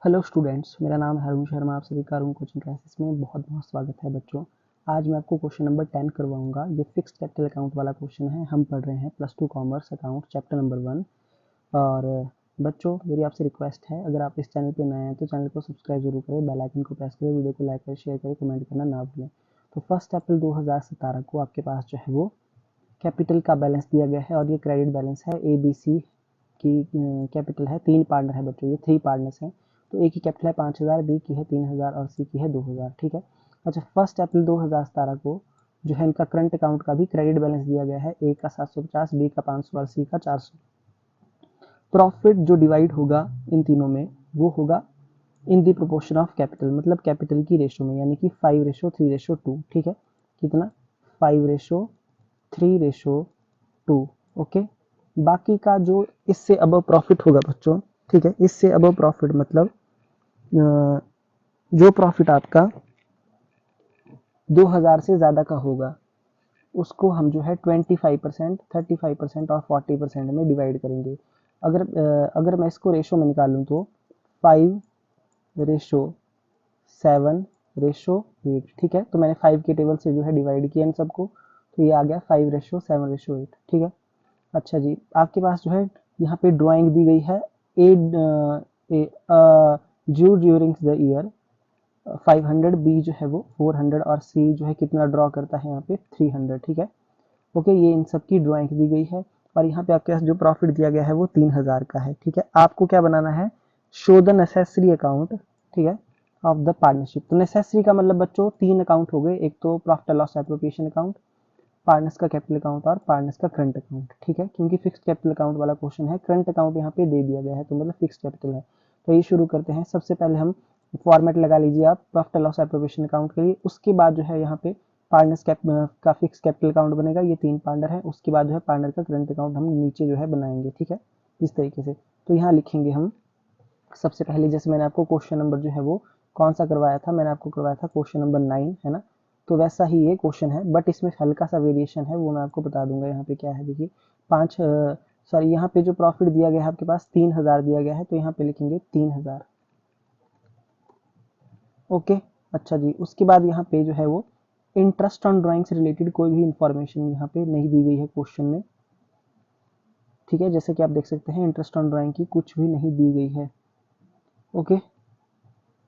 Hello students, मेरा नाम है अरुण शर्मा। आप सभी का अरुण कोचिंग क्लासेस में बहुत बहुत स्वागत है बच्चों। आज मैं आपको क्वेश्चन नंबर 10 करवाऊंगा। ये फिक्स्ड कैपिटल अकाउंट वाला क्वेश्चन है। हम पढ़ रहे हैं +2 कॉमर्स अकाउंट चैप्टर नंबर 1। और बच्चों, मेरी आपसे रिक्वेस्ट है, अगर आप इस चैनल पर नए हैं तो चैनल को सब्सक्राइब जरूर करें, बेल आइकन को प्रेस करें, वीडियो को लाइक करें, शेयर करें, कमेंट करना ना भूलें। तो 1 अप्रैल 2017 को आपके पास जो है वो कैपिटल का बैलेंस दिया गया है और ये क्रेडिट बैलेंस है। ABC की कैपिटल है, 3 पार्टनर है बच्चों, ये 3 पार्टनर्स हैं। तो ए की कैपिटल है 5000, बी की है 3000 और सी की है 2000। ठीक है। अच्छा, 1 अप्रैल 2017 को जो है इनका करंट अकाउंट का भी क्रेडिट बैलेंस दिया गया है। ए का 750, बी का 500 और सी का 400। प्रॉफिट जो डिवाइड होगा इन तीनों में वो होगा इन दी प्रोपोर्शन ऑफ कैपिटल, मतलब कैपिटल की रेशो में, यानी कि 5:3:2। ठीक है। कितना? 5:3:2। ओके। बाकी का जो इससे अबव प्रॉफिट होगा बच्चों, ठीक है, इससे अबव प्रॉफिट मतलब जो प्रॉफिट आपका 2000 से ज्यादा का होगा उसको हम जो है 25%, 35% और 40% में डिवाइड करेंगे। अगर मैं इसको रेशो में निकालूं तो 5:7:8। ठीक है। तो मैंने 5 के टेबल से जो है डिवाइड किया इन सबको, तो ये आ गया 5:7:8। ठीक है। अच्छा जी, आपके पास जो है यहाँ पे ड्राइंग दी गई है। Due during the year 500, B जो है वो 400 और सी जो है कितना ड्रॉ करता है यहाँ पे 300। ठीक है। ओके, ये इन सब की ड्राइंग दी गई है और यहाँ पे आपके पास जो प्रॉफिट दिया गया है वो 3000 का है। ठीक है। आपको क्या बनाना है? शो द नेसेसरी अकाउंट, ठीक है, ऑफ द पार्टनरशिप। तो नेसेसरी का मतलब बच्चों 3 अकाउंट हो गए, एक तो profit and loss appropriation account, partners का कैपिटल अकाउंट और पार्टनर्स का करंट अकाउंट। ठीक है, क्योंकि फिक्स्ड कैपिटल अकाउंट वाला क्वेश्चन है, करंट अकाउंट यहाँ पे दे दिया गया है तो मतलब फिक्स्ड कैपिटल है। तो ये शुरू करते हैं। सबसे पहले हम फॉर्मेट लगा लीजिए आप profit and loss appropriation account के लिए। उसके बाद जो है यहाँ पे पार्टनर्स का फिक्स कैपिटल अकाउंट बनेगा। ये 3 पार्टनर है। उसके बाद जो है पार्टनर का करंट अकाउंट हम नीचे जो है बनाएंगे। ठीक है, इस तरीके से। तो यहाँ लिखेंगे हम सबसे पहले, जैसे मैंने आपको क्वेश्चन नंबर जो है वो कौन सा करवाया था, मैंने आपको करवाया था क्वेश्चन नंबर 9, है ना। तो वैसा ही ये क्वेश्चन है, बट इसमें हल्का सा वेरिएशन है, वो मैं आपको बता दूंगा। यहाँ पे क्या है देखिए, सॉरी, यहाँ पे जो प्रॉफिट दिया गया है आपके पास 3000 दिया गया है, तो यहाँ पे लिखेंगे 3000। ओके। अच्छा जी, उसके बाद यहाँ पे जो है वो इंटरेस्ट ऑन ड्राइंग से रिलेटेड कोई भी इंफॉर्मेशन यहाँ पे नहीं दी गई है क्वेश्चन में। ठीक है, जैसे कि आप देख सकते हैं इंटरेस्ट ऑन ड्राइंग की कुछ भी नहीं दी गई है। ओके।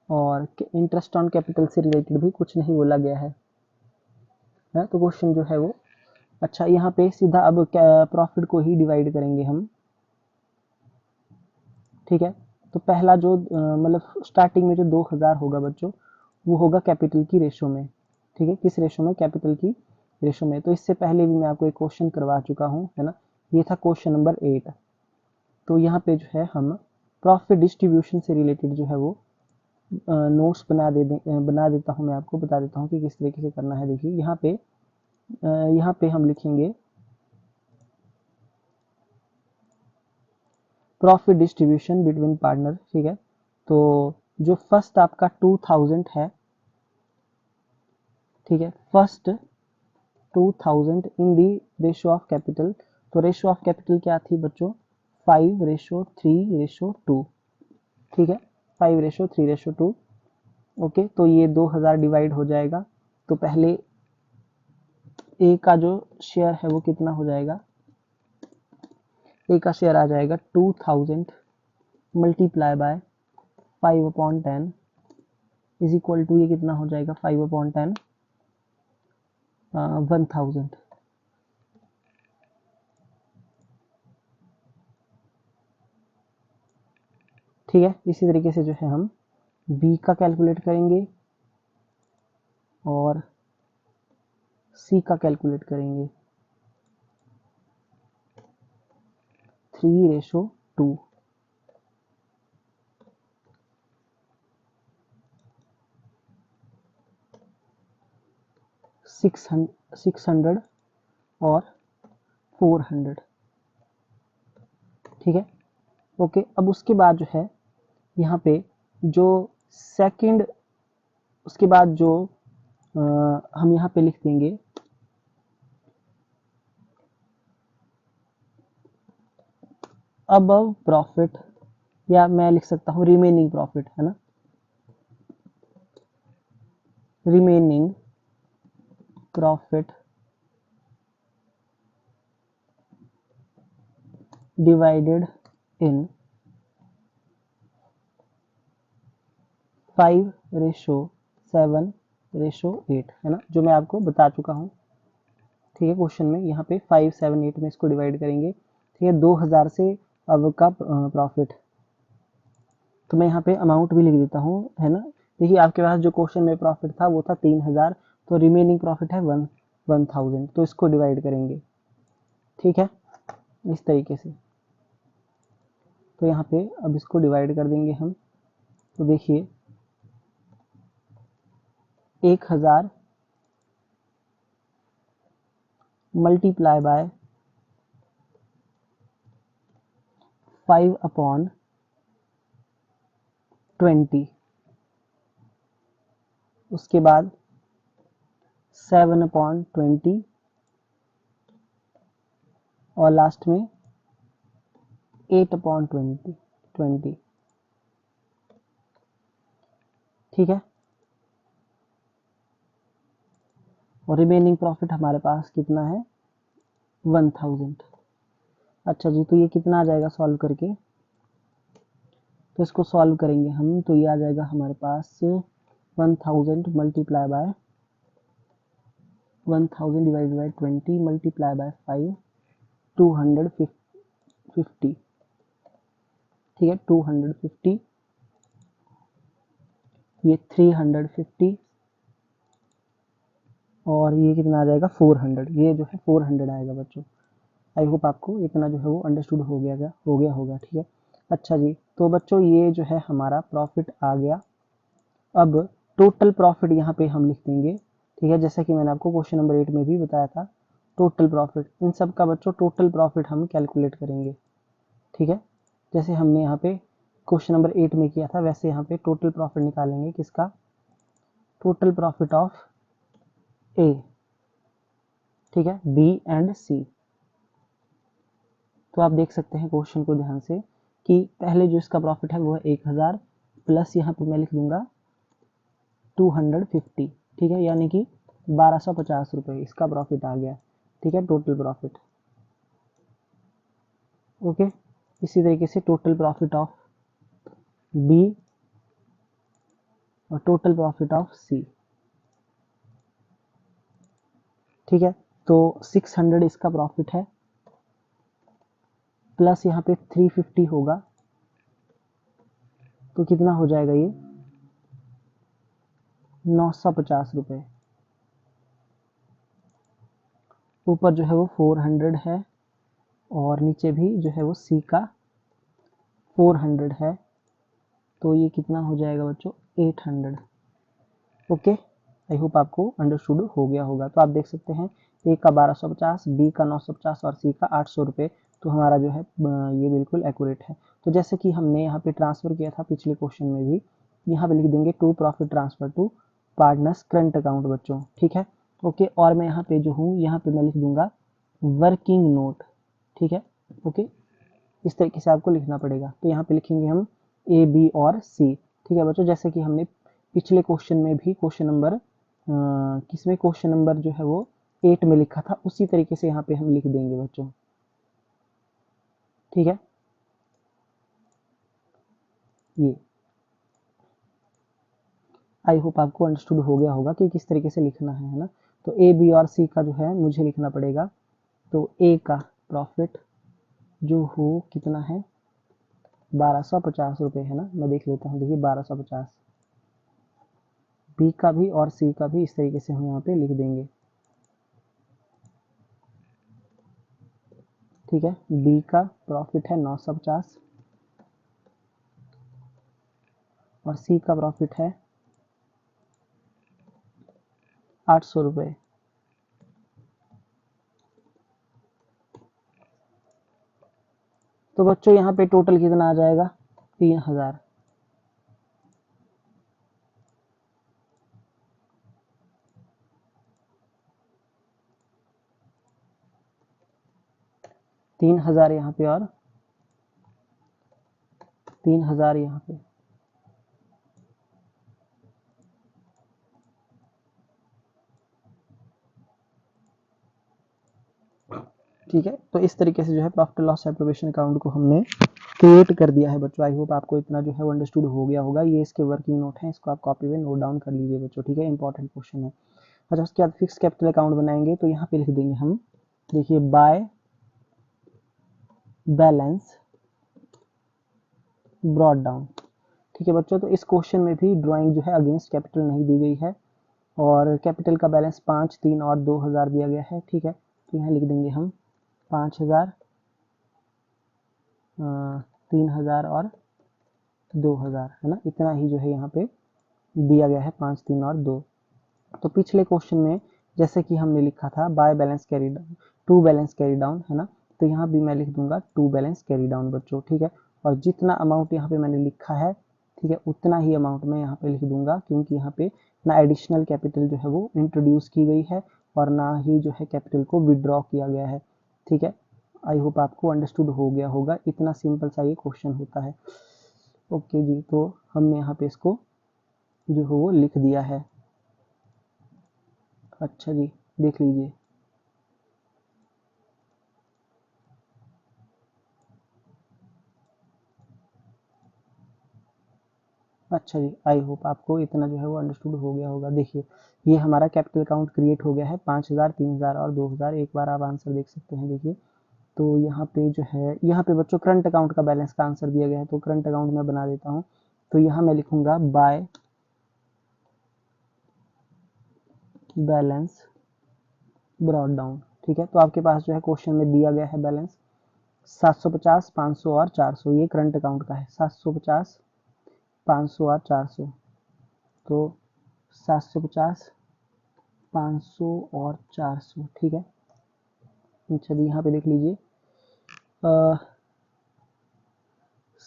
और इंटरेस्ट ऑन कैपिटल से रिलेटेड भी कुछ नहीं बोला गया है। तो क्वेश्चन जो है वो, अच्छा, यहाँ पे सीधा अब प्रॉफिट को ही डिवाइड करेंगे हम। ठीक है। तो पहला जो मतलब स्टार्टिंग में जो 2000 होगा बच्चों, वो होगा कैपिटल की रेशो में। ठीक है, किस रेशो में? कैपिटल की रेशो में। तो इससे पहले भी मैं आपको एक क्वेश्चन करवा चुका हूँ, है ना। ये था क्वेश्चन नंबर 8। तो यहाँ पे जो है हम प्रॉफिट डिस्ट्रीब्यूशन से रिलेटेड जो है वो नोट्स बना देता हूँ, मैं आपको बता देता हूँ कि किस तरीके से करना है। देखिए यहाँ पे हम लिखेंगे प्रॉफिट डिस्ट्रीब्यूशन बिटवीन पार्टनर। ठीक है। तो जो फर्स्ट आपका 2000 है, ठीक है, first 2000 in the ratio of capital. तो रेशियो ऑफ कैपिटल क्या थी बच्चों? 5:3:2। ठीक है, 5:3:2। ओके, तो ये 2000 डिवाइड हो जाएगा। तो पहले ए का जो शेयर है वो कितना हो जाएगा? ए का शेयर आ जाएगा 2000 multiply by 5/10 is equal to, ये कितना हो जाएगा? 5/10 1000। ठीक है, इसी तरीके से जो है हम बी का कैलकुलेट करेंगे और सी का कैलकुलेट करेंगे। 3:2। 600 और 400। ठीक है। ओके, अब उसके बाद जो है यहाँ पे जो सेकंड, उसके बाद जो हम यहाँ पे लिख देंगे अबव प्रॉफिट या मैं लिख सकता हूँ रिमेनिंग प्रॉफिट, है ना, रिमेनिंग प्रॉफिट डिवाइडेड इन 5:7:8, है ना, जो मैं आपको बता चुका हूँ। ठीक है, क्वेश्चन में यहाँ पे 5, 7, 8 में इसको डिवाइड करेंगे। ठीक है, 2000 से अब का प्रॉफिट, तो मैं यहाँ पे अमाउंट भी लिख देता हूँ, है ना। देखिए आपके पास जो क्वेश्चन में प्रॉफिट था वो था 3000, तो रिमेनिंग प्रॉफिट है 1000, तो इसको डिवाइड करेंगे। ठीक है, इस तरीके से, तो यहाँ पे अब इसको डिवाइड कर देंगे हम। तो देखिए 1000 मल्टीप्लाई बाय 5/20, उसके बाद 7/20 और लास्ट में 8/20। ठीक है, और रिमेनिंग प्रॉफिट हमारे पास कितना है 1000। अच्छा जी, तो ये कितना आ जाएगा सॉल्व करके, तो इसको सॉल्व करेंगे हम, तो ये आ जाएगा हमारे पास 1000 multiply by 1000 divide by 20 multiply by 5, 250। ठीक है, 250, ये 350 और ये कितना आ जाएगा 400। ये जो है 400 आएगा बच्चों। आई होप आपको इतना जो है वो अंडरस्टूड हो गया होगा। ठीक है, अच्छा जी, तो बच्चों ये जो है हमारा प्रॉफिट आ गया। अब टोटल प्रॉफिट यहाँ पे हम लिख देंगे। ठीक है, जैसा कि मैंने आपको क्वेश्चन नंबर 8 में भी बताया था, टोटल प्रॉफिट, इन सब का बच्चों टोटल प्रॉफिट हम कैलकुलेट करेंगे। ठीक है, जैसे हमने यहाँ पे क्वेश्चन नंबर 8 में किया था, वैसे यहाँ पे टोटल प्रॉफिट निकालेंगे। किसका? टोटल प्रॉफिट ऑफ ए, ठीक है, बी एंड सी। तो आप देख सकते हैं क्वेश्चन को ध्यान से कि पहले जो इसका प्रॉफिट है वो है 1000 प्लस यहाँ पे मैं लिख दूंगा 250। ठीक है, यानी कि 1250 रुपए इसका प्रॉफिट आ गया। ठीक है, टोटल प्रॉफिट। ओके, इसी तरीके से टोटल प्रॉफिट ऑफ बी और टोटल प्रॉफिट ऑफ सी। ठीक है, तो 600 इसका प्रॉफिट है, प्लस यहाँ पे 350 होगा, तो कितना हो जाएगा ये 950 रुपए। ऊपर जो है वो 400 है और नीचे भी जो है वो सी का 400 है, तो ये कितना हो जाएगा बच्चों 800। ओके, आई होप आपको अंडरस्टूड हो गया होगा। तो आप देख सकते हैं ए का 1250, बी का 950 और सी का 800 रुपये। तो हमारा जो है ये बिल्कुल एक्यूरेट है। तो जैसे कि हमने यहाँ पे ट्रांसफर किया था पिछले क्वेश्चन में भी, यहाँ पे लिख देंगे to profit transfer to partners current account बच्चों। ठीक है, ओके, और मैं यहाँ पे जो हूँ यहाँ पे मैं लिख दूंगा वर्किंग नोट। ठीक है, ओके, इस तरीके से आपको लिखना पड़ेगा। तो यहाँ पे लिखेंगे हम ए, बी और सी। ठीक है बच्चों, जैसे कि हमने पिछले क्वेश्चन में भी क्वेश्चन नंबर किसमें क्वेश्चन नंबर जो है वो 8 में लिखा था, उसी तरीके से यहाँ पे हम लिख देंगे बच्चों। ठीक है, ये आई होप आपको अंडरस्टूड हो गया होगा कि किस तरीके से लिखना है ना। तो ए, बी और सी का जो है मुझे लिखना पड़ेगा। तो ए का प्रॉफिट जो हो कितना है 1250 रुपये, है ना, मैं देख लेता हूँ। देखिए 1250, बी का भी और सी का भी इस तरीके से हम यहाँ पे लिख देंगे। ठीक है, बी का प्रॉफिट है 950 और सी का प्रॉफिट है 800 रुपये। तो बच्चों यहाँ पे टोटल कितना आ जाएगा 3000। यहाँ पे और 3000 यहाँ पे, ठीक है। तो इस तरीके से जो है प्रॉफिट लॉस एप्रोप्रिएशन अकाउंट को हमने क्रिएट कर दिया है बच्चों। आई होप आपको इतना जो है वो अंडरस्टूड हो गया होगा। ये इसके वर्किंग नोट है, इसको आप कॉपी में नोट डाउन कर लीजिए बच्चों, ठीक है, इंपॉर्टेंट क्वेश्चन है। अच्छा, उसके बाद फिक्स कैपिटल अकाउंट बनाएंगे तो यहाँ पे लिख देंगे हम, देखिए, बाय बैलेंस ब्रॉट डाउन, ठीक है बच्चों। तो इस क्वेश्चन में भी ड्राइंग जो है अगेंस्ट कैपिटल नहीं दी गई है और कैपिटल का बैलेंस 5, 3 और 2000 दिया गया है, ठीक है। तो यहाँ लिख देंगे हम 5000, 3000 और 2000, है ना, इतना ही जो है यहाँ पे दिया गया है, 5, 3 और 2। तो पिछले क्वेश्चन में जैसे कि हमने लिखा था by balance carry down, to balance carry down, है ना, तो यहाँ भी मैं लिख दूंगा टू बैलेंस कैरी डाउन बच्चों, ठीक है। और जितना अमाउंट यहाँ पे मैंने लिखा है, ठीक है, उतना ही अमाउंट मैं यहाँ पे लिख दूंगा, क्योंकि यहाँ पे ना एडिशनल कैपिटल जो है वो इंट्रोड्यूस की गई है और ना ही जो है कैपिटल को विड्रॉ किया गया है, ठीक है। आई होप आपको अंडरस्टूड हो गया होगा, इतना सिंपल सा ये क्वेश्चन होता है। ओके जी, तो हमने यहाँ पे इसको जो है वो लिख दिया है। अच्छा जी, देख लीजिए। अच्छा जी, आई होप आपको इतना जो है वो अंडरस्टूड हो गया होगा। देखिए, ये हमारा कैपिटल अकाउंट क्रिएट हो गया है, 5000, 3000 और 2000। एक बार आप आंसर देख सकते हैं, देखिए। तो यहाँ पे जो है, यहाँ पे बच्चों करंट अकाउंट का बैलेंस का आंसर दिया गया है, तो करंट अकाउंट मैं बना देता हूँ। तो यहाँ मैं लिखूंगा बाय बैलेंस ब्रॉट डाउन, ठीक है। तो आपके पास जो है क्वेश्चन में दिया गया है बैलेंस 750, 500 और 400, ये करंट अकाउंट का है, 750, 500 और 400। तो 750, 500 और 400, ठीक है। अच्छा जी, यहाँ पे देख लीजिए,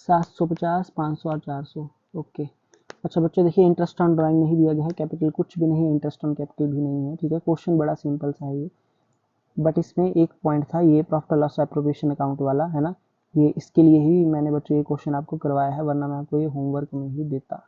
750, 500 और 400, ओके। अच्छा बच्चों, देखिए, इंटरेस्ट ऑन ड्राइंग नहीं दिया गया है, कैपिटल कुछ भी नहीं है, इंटरेस्ट ऑन कैपिटल भी नहीं है, ठीक है। क्वेश्चन बड़ा सिंपल सा है ये, बट इसमें एक पॉइंट था, ये प्रॉफिट लॉस एप्रोप्रिएशन अकाउंट वाला, है ना, ये इसके लिए ही मैंने बच्चों ये क्वेश्चन आपको करवाया है, वरना मैं आपको ये होमवर्क में ही देता।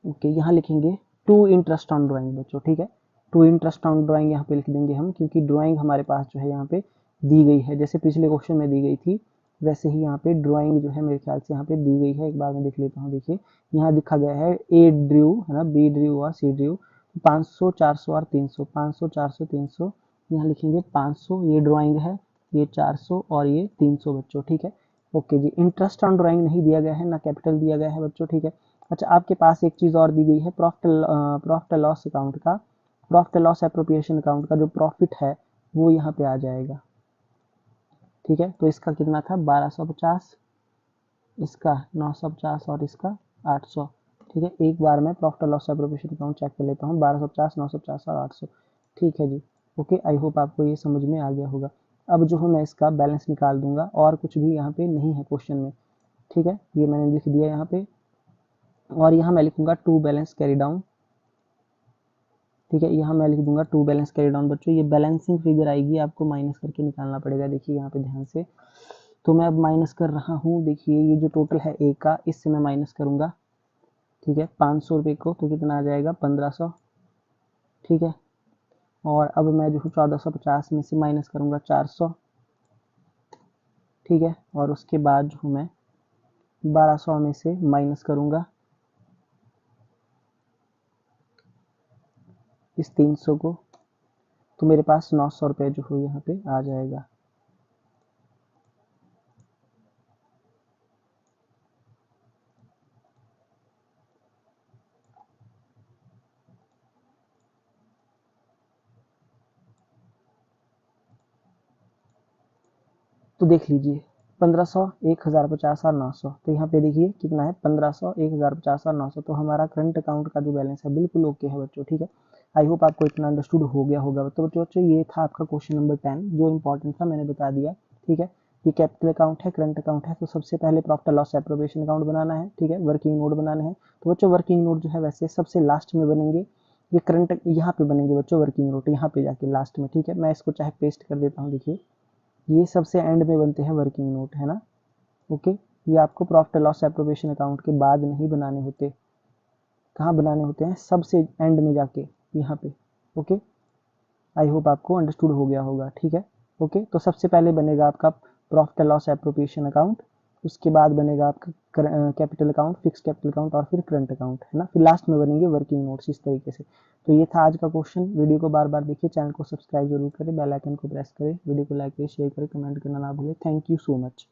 ओके, यहाँ लिखेंगे टू इंटरेस्ट ऑन ड्राइंग बच्चों, ठीक है। टू इंटरेस्ट ऑन ड्राइंग यहाँ पे लिख देंगे हम, क्योंकि ड्राइंग हमारे पास जो है यहाँ पे दी गई है, जैसे पिछले क्वेश्चन में दी गई थी वैसे ही यहाँ पे ड्राइंग जो है मेरे ख्याल से यहाँ पे दी गई है। एक बार मैं देख लेता हूँ, देखिए, यहाँ लिखा गया है ए ड्रू, है ना, बी ड्रू और सी ड्रू, 500, 400 और 300, 500, 400, 300, यहाँ लिखेंगे 500, ये ड्राइंग है, ये 400 और ये 300 बच्चों, ठीक है। ओके जी, इंटरेस्ट ऑन ड्राइंग नहीं दिया गया है, ना कैपिटल दिया गया है बच्चों, ठीक है। अच्छा, आपके पास एक चीज और दी गई है, प्रॉफिट लॉस अकाउंट का, प्रॉफिट लॉस एप्रोप्रिएशन अकाउंट का जो प्रॉफिट है वो यहाँ पे आ जाएगा, ठीक है। तो इसका कितना था, 1250, इसका 950 और इसका 800, ठीक है। एक बार मैं profit loss appropriation account check कर लेता हूँ, 1250, 950 और 800, ठीक है जी। ओके, आई होप आपको ये समझ में आ गया होगा। अब जो है मैं इसका बैलेंस निकाल दूंगा, और कुछ भी यहाँ पे नहीं है क्वेश्चन में, ठीक है। ये मैंने लिख दिया यहाँ पे, और यहाँ मैं लिखूंगा टू बैलेंस कैरी डाउन, ठीक है। यहाँ मैं लिख दूंगा टू बैलेंस कैरी डाउन बच्चों, ये बैलेंसिंग फिगर आएगी, आपको माइनस करके निकालना पड़ेगा, देखिए यहाँ पे ध्यान से। तो मैं अब माइनस कर रहा हूँ, देखिए, ये जो टोटल है ए का, इससे मैं माइनस करूंगा, ठीक है, 500 रुपये को, तो कितना आ जाएगा, 1500, ठीक है। और अब मैं जो हूँ 1450 में से माइनस करूंगा 400, ठीक है। और उसके बाद जो हूँ मैं 1200 में से माइनस करूंगा इस 300 को, तो मेरे पास 900 रुपये जो हो यहाँ पे आ जाएगा। तो देख लीजिए, 1500, 1050 और 900, तो यहाँ पे देखिए कितना है, 1500, 1050 और 900। तो हमारा करंट अकाउंट का जो बैलेंस है बिल्कुल ओके है बच्चों, ठीक है। आई होप आपको इतना अंडरस्टूड हो गया होगा। तो बच्चों ये था आपका क्वेश्चन नंबर 10, जो इंपॉर्टेंट था मैंने बता दिया, ठीक है। ये कैपिटल अकाउंट है, करंट अकाउंट है, तो सबसे पहले प्रॉफिट लॉस एप्रोप्रिएशन अकाउंट बनाना है, ठीक है, वर्किंग नोट बनाने हैं। तो बच्चों वर्किंग नोट जो है वैसे सबसे लास्ट में बनेंगे, ये करंट यहाँ पे बनेंगे बच्चों, वर्किंग नोट यहाँ पे जाके लास्ट में, ठीक है। मैं इसको चाहे पेस्ट कर देता हूँ, देखिए, ये सबसे एंड में बनते हैं वर्किंग नोट, है ना, ओके। ये आपको profit and loss appropriation account के बाद नहीं बनाने होते। कहाँ बनाने होते हैं? सबसे एंड में जाके, यहाँ पे। ओके, आई होप आपको अंडरस्टूड हो गया होगा, ठीक है। ओके, तो सबसे पहले बनेगा आपका profit and loss appropriation account, उसके बाद बनेगा आपका capital account, fix capital account और फिर करंट अकाउंट, है ना। फिर लास्ट में बनेंगे वर्किंग नोट्स, इस तरीके से। तो ये था आज का क्वेश्चन। वीडियो को बार बार देखिए, चैनल को सब्सक्राइब जरूर करें, बेल आइकन को प्रेस करें, वीडियो को लाइक करें, शेयर करें, कमेंट करना ना भूलें। Thank you so much.